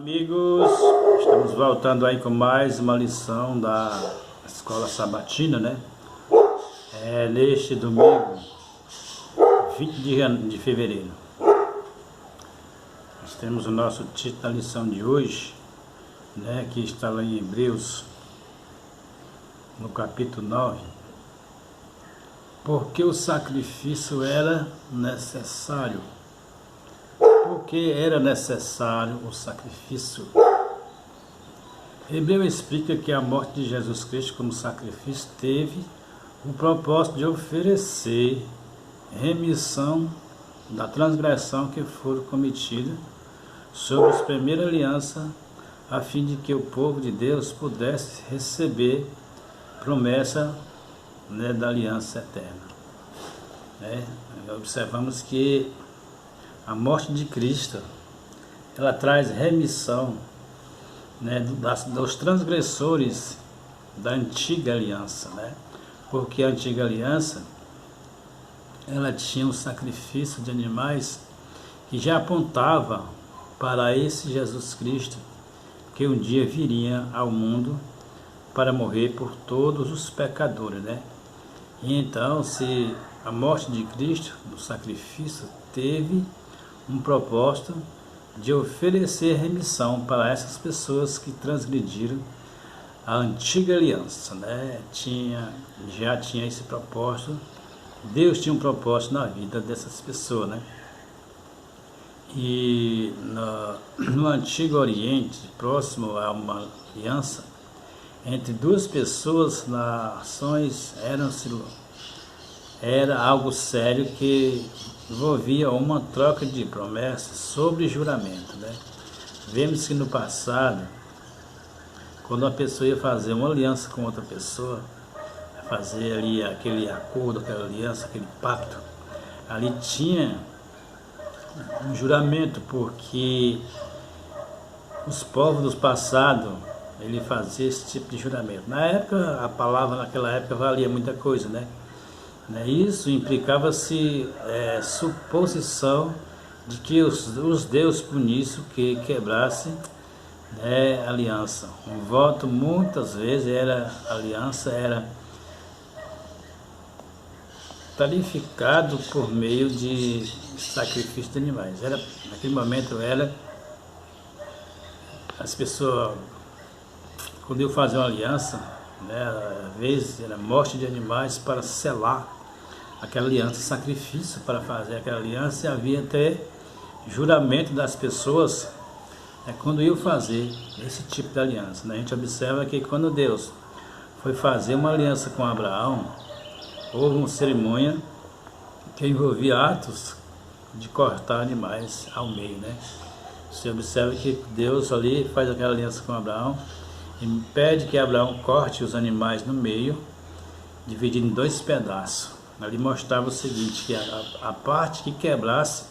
Amigos, estamos voltando aí com mais uma lição da Escola Sabatina, né? Neste domingo, 20 de fevereiro. Nós temos o nosso título da lição de hoje, né? Que está lá em Hebreus, no capítulo 9. Porque o sacrifício era necessário. Porque era necessário o sacrifício. Hebreu explica que a morte de Jesus Cristo como sacrifício teve o propósito de oferecer remissão da transgressão que foi cometida sobre a primeira aliança, a fim de que o povo de Deus pudesse receber promessa, né, da aliança eterna. Observamos que a morte de Cristo, ela traz remissão, né, dos transgressores da antiga aliança, né? Porque a antiga aliança, ela tinha um sacrifício de animais que já apontava para esse Jesus Cristo, que um dia viria ao mundo para morrer por todos os pecadores, né? E então, se a morte de Cristo, do sacrifício, teve um propósito de oferecer remissão para essas pessoas que transgrediram a antiga aliança, né? Já tinha esse propósito. Deus tinha um propósito na vida dessas pessoas, né? E no Antigo Oriente, próximo a uma aliança entre duas pessoas, nações, era algo sério que envolvia uma troca de promessas sobre juramento, né? Vemos que no passado, quando uma pessoa ia fazer uma aliança com outra pessoa, fazer ali aquele acordo, aquela aliança, aquele pacto, ali tinha um juramento, porque os povos do passado, ele fazia esse tipo de juramento. Na época, a palavra naquela época valia muita coisa, né? Isso implicava-se suposição de que os deuses punissem que quebrasse, né, aliança. Um voto muitas vezes aliança era tarificado por meio de sacrifício de animais. Naquele momento as pessoas, quando iam fazer uma aliança, né, às vezes era morte de animais para selar aquela aliança, sacrifício para fazer aquela aliança, e havia até juramento das pessoas, quando iam fazer esse tipo de aliança, né? A gente observa que quando Deus foi fazer uma aliança com Abraão, houve uma cerimônia que envolvia atos de cortar animais ao meio, né? Você observa que Deus ali faz aquela aliança com Abraão e pede que Abraão corte os animais no meio, dividindo em 2 pedaços. Ali mostrava o seguinte, que a parte que quebrasse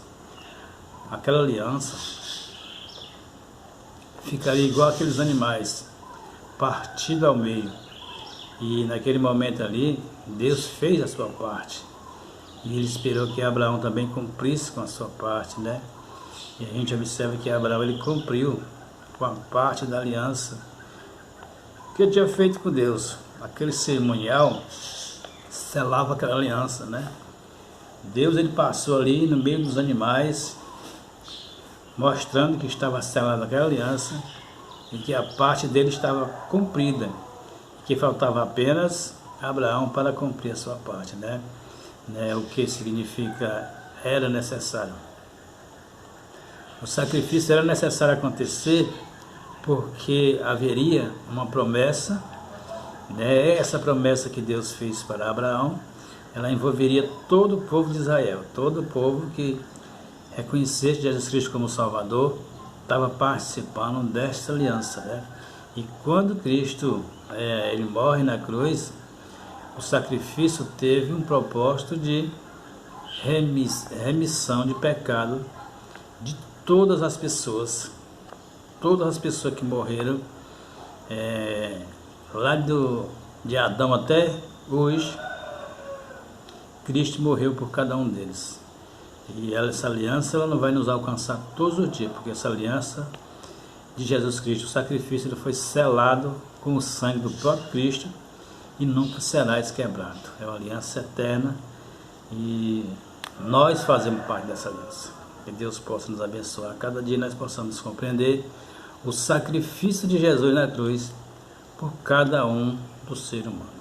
aquela aliança ficaria igual aqueles animais, partido ao meio. E naquele momento ali, Deus fez a sua parte. E ele esperou que Abraão também cumprisse com a sua parte, né? E a gente observa que Abraão, ele cumpriu com a parte da aliança que ele tinha feito com Deus. Aquele cerimonial selava aquela aliança, né? Deus, ele passou ali no meio dos animais, mostrando que estava selada aquela aliança e que a parte dele estava cumprida, que faltava apenas Abraão para cumprir a sua parte, né? O que significa era necessário. O sacrifício era necessário acontecer porque haveria uma promessa, né? Essa promessa que Deus fez para Abraão, ela envolveria todo o povo de Israel, todo o povo que reconhecesse Jesus Cristo como Salvador, estava participando desta aliança, né? E quando Cristo ele morre na cruz, o sacrifício teve um propósito de remissão de pecado de todas as pessoas que morreram, lá de Adão até hoje. Cristo morreu por cada um deles. E essa aliança, ela não vai nos alcançar todos os dias, porque essa aliança de Jesus Cristo. O sacrifício ele foi selado com o sangue do próprio Cristo e nunca será quebrado. É uma aliança eterna e nós fazemos parte dessa aliança. Que Deus possa nos abençoar. Cada dia nós possamos compreender o sacrifício de Jesus na cruz por cada um do ser humano.